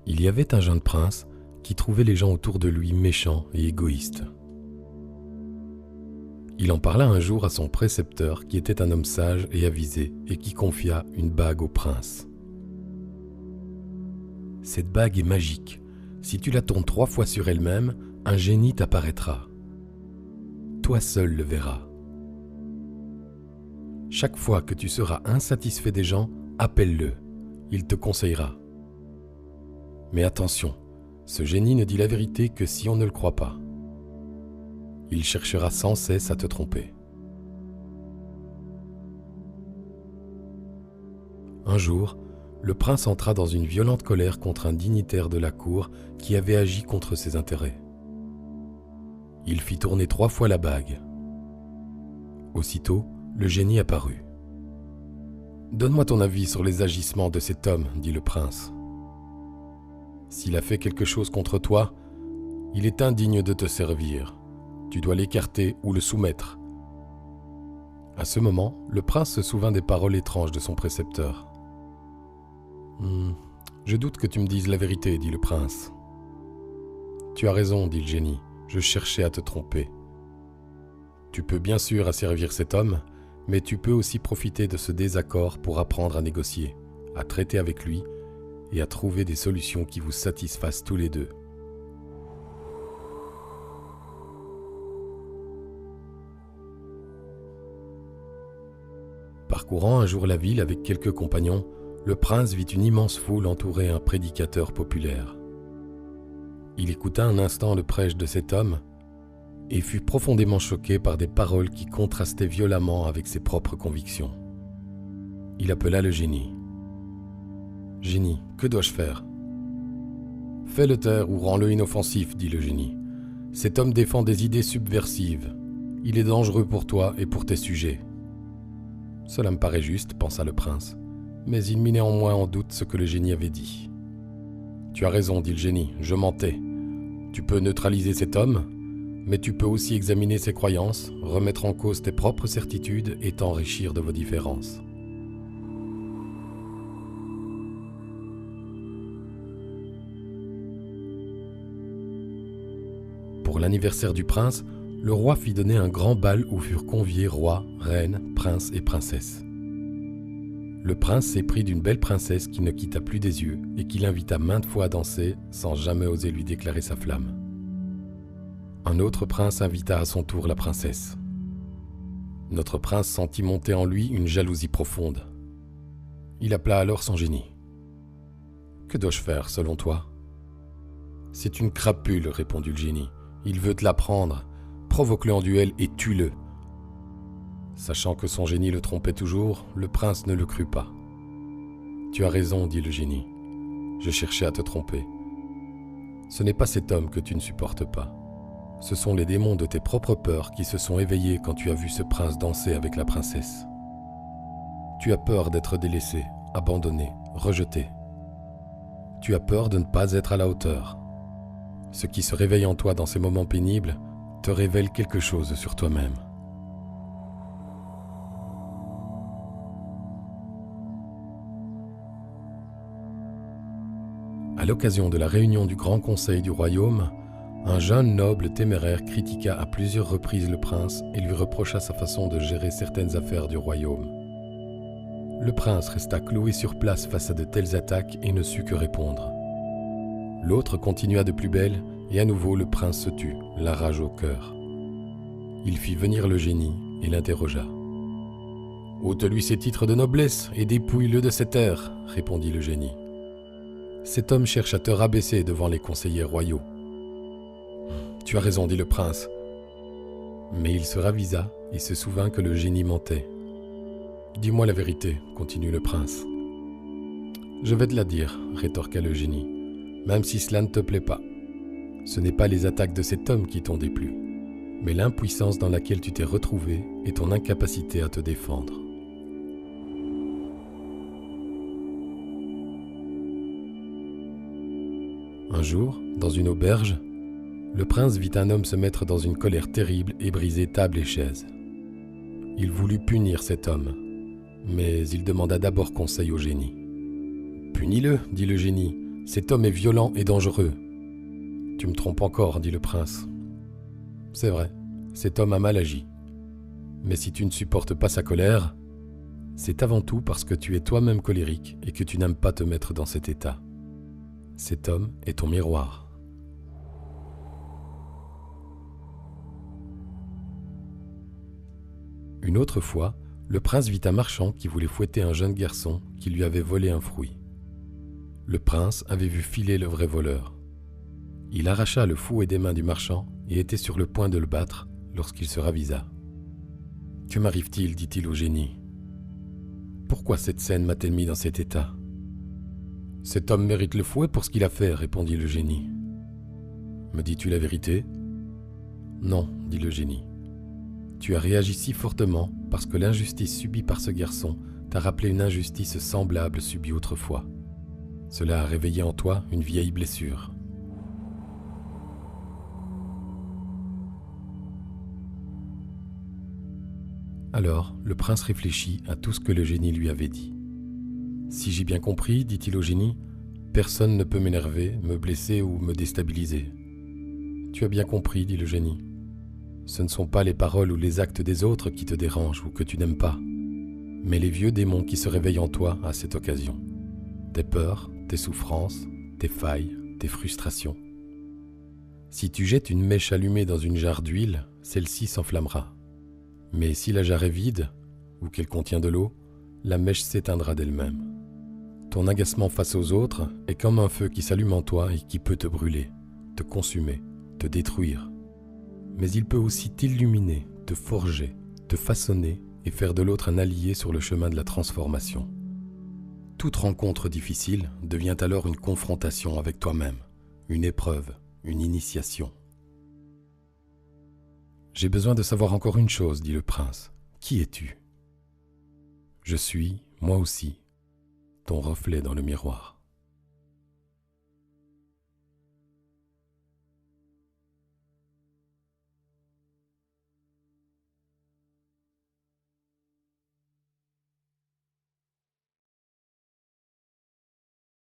Il y avait un jeune prince qui trouvait les gens autour de lui méchants et égoïstes. Il en parla un jour à son précepteur qui était un homme sage et avisé et qui confia une bague au prince. « Cette bague est magique. Si tu la tournes 3 fois sur elle-même, un génie t'apparaîtra. Toi seul le verras. Chaque fois que tu seras insatisfait des gens, appelle-le. Il te conseillera. Mais attention, ce génie ne dit la vérité que si on ne le croit pas. Il cherchera sans cesse à te tromper. » Un jour, le prince entra dans une violente colère contre un dignitaire de la cour qui avait agi contre ses intérêts. Il fit tourner 3 fois la bague. Aussitôt, le génie apparut. « Donne-moi ton avis sur les agissements de cet homme, dit le prince. S'il a fait quelque chose contre toi, il est indigne de te servir. Tu dois l'écarter ou le soumettre. » À ce moment, le prince se souvint des paroles étranges de son précepteur. « Je doute que tu me dises la vérité, dit le prince. »« Tu as raison, dit le génie, je cherchais à te tromper. Tu peux bien sûr asservir cet homme, mais tu peux aussi profiter de ce désaccord pour apprendre à négocier, à traiter avec lui et à trouver des solutions qui vous satisfassent tous les deux. » Parcourant un jour la ville avec quelques compagnons, le prince vit une immense foule entourer un prédicateur populaire. Il écouta un instant le prêche de cet homme et fut profondément choqué par des paroles qui contrastaient violemment avec ses propres convictions. Il appela le génie. « Génie, que dois-je faire ?»« Fais-le taire ou rends-le inoffensif, dit le génie. Cet homme défend des idées subversives. Il est dangereux pour toi et pour tes sujets. » Cela me paraît juste, pensa le prince, mais il mit néanmoins en doute ce que le génie avait dit. « Tu as raison, dit le génie, je mentais. Tu peux neutraliser cet homme, mais tu peux aussi examiner ses croyances, remettre en cause tes propres certitudes et t'enrichir de vos différences. » Pour l'anniversaire du prince, le roi fit donner un grand bal où furent conviés rois, reines, princes et princesses. Le prince s'éprit d'une belle princesse qui ne quitta plus des yeux et qui l'invita maintes fois à danser sans jamais oser lui déclarer sa flamme. Un autre prince invita à son tour la princesse. Notre prince sentit monter en lui une jalousie profonde. Il appela alors son génie. « Que dois-je faire selon toi ?»« C'est une crapule, répondit le génie. Il veut te la prendre. Provoque-le en duel et tue-le. » Sachant que son génie le trompait toujours, le prince ne le crut pas. « Tu as raison, dit le génie. Je cherchais à te tromper. Ce n'est pas cet homme que tu ne supportes pas. Ce sont les démons de tes propres peurs qui se sont éveillés quand tu as vu ce prince danser avec la princesse. Tu as peur d'être délaissé, abandonné, rejeté. Tu as peur de ne pas être à la hauteur. Ce qui se réveille en toi dans ces moments pénibles te révèle quelque chose sur toi-même. » À l'occasion de la réunion du Grand Conseil du Royaume, un jeune noble téméraire critiqua à plusieurs reprises le prince et lui reprocha sa façon de gérer certaines affaires du royaume. Le prince resta cloué sur place face à de telles attaques et ne sut que répondre. L'autre continua de plus belle et à nouveau le prince se tut, la rage au cœur. Il fit venir le génie et l'interrogea. « Ôte-lui ses titres de noblesse et dépouille-le de ses terres, » répondit le génie. « Cet homme cherche à te rabaisser devant les conseillers royaux. »« Tu as raison, dit le prince. » Mais il se ravisa et se souvint que le génie mentait. « Dis-moi la vérité, continue le prince. »« Je vais te la dire, rétorqua le génie, même si cela ne te plaît pas. Ce n'est pas les attaques de cet homme qui t'ont déplu, mais l'impuissance dans laquelle tu t'es retrouvé et ton incapacité à te défendre. » Un jour, dans une auberge, le prince vit un homme se mettre dans une colère terrible et briser table et chaise. Il voulut punir cet homme, mais il demanda d'abord conseil au génie. « Punis-le, dit le génie, Cet homme est violent et dangereux. Tu me trompes encore, dit le prince. C'est vrai, cet homme a mal agi. Mais si tu ne supportes pas sa colère, c'est avant tout parce que tu es toi-même colérique et que tu n'aimes pas te mettre dans cet état. Cet homme est ton miroir. Une autre fois, le prince vit un marchand qui voulait fouetter un jeune garçon qui lui avait volé un fruit. Le prince avait vu filer le vrai voleur. Il arracha le fouet des mains du marchand et était sur le point de le battre lorsqu'il se ravisa. « Que m'arrive-t-il » dit-il au génie. « Pourquoi cette scène m'a-t-elle mis dans cet état ?»« Cet homme mérite le fouet pour ce qu'il a fait, » répondit le génie. « Me dis-tu la vérité ?»« Non, » dit le génie. « Tu as réagi si fortement parce que l'injustice subie par ce garçon t'a rappelé une injustice semblable subie autrefois. Cela a réveillé en toi une vieille blessure. » Alors, le prince réfléchit à tout ce que le génie lui avait dit. « Si j'ai bien compris, dit-il au génie, personne ne peut m'énerver, me blesser ou me déstabiliser. »« Tu as bien compris, dit le génie. Ce ne sont pas les paroles ou les actes des autres qui te dérangent ou que tu n'aimes pas, mais les vieux démons qui se réveillent en toi à cette occasion. Tes peurs, tes souffrances, tes failles, tes frustrations. Si tu jettes une mèche allumée dans une jarre d'huile, celle-ci s'enflammera. Mais si la jarre est vide, ou qu'elle contient de l'eau, la mèche s'éteindra d'elle-même. Ton agacement face aux autres est comme un feu qui s'allume en toi et qui peut te brûler, te consumer, te détruire. Mais il peut aussi t'illuminer, te forger, te façonner et faire de l'autre un allié sur le chemin de la transformation. Toute rencontre difficile devient alors une confrontation avec toi-même, une épreuve, une initiation. « J'ai besoin de savoir encore une chose, dit le prince. Qui es-tu ? Je suis, moi aussi, ton reflet dans le miroir.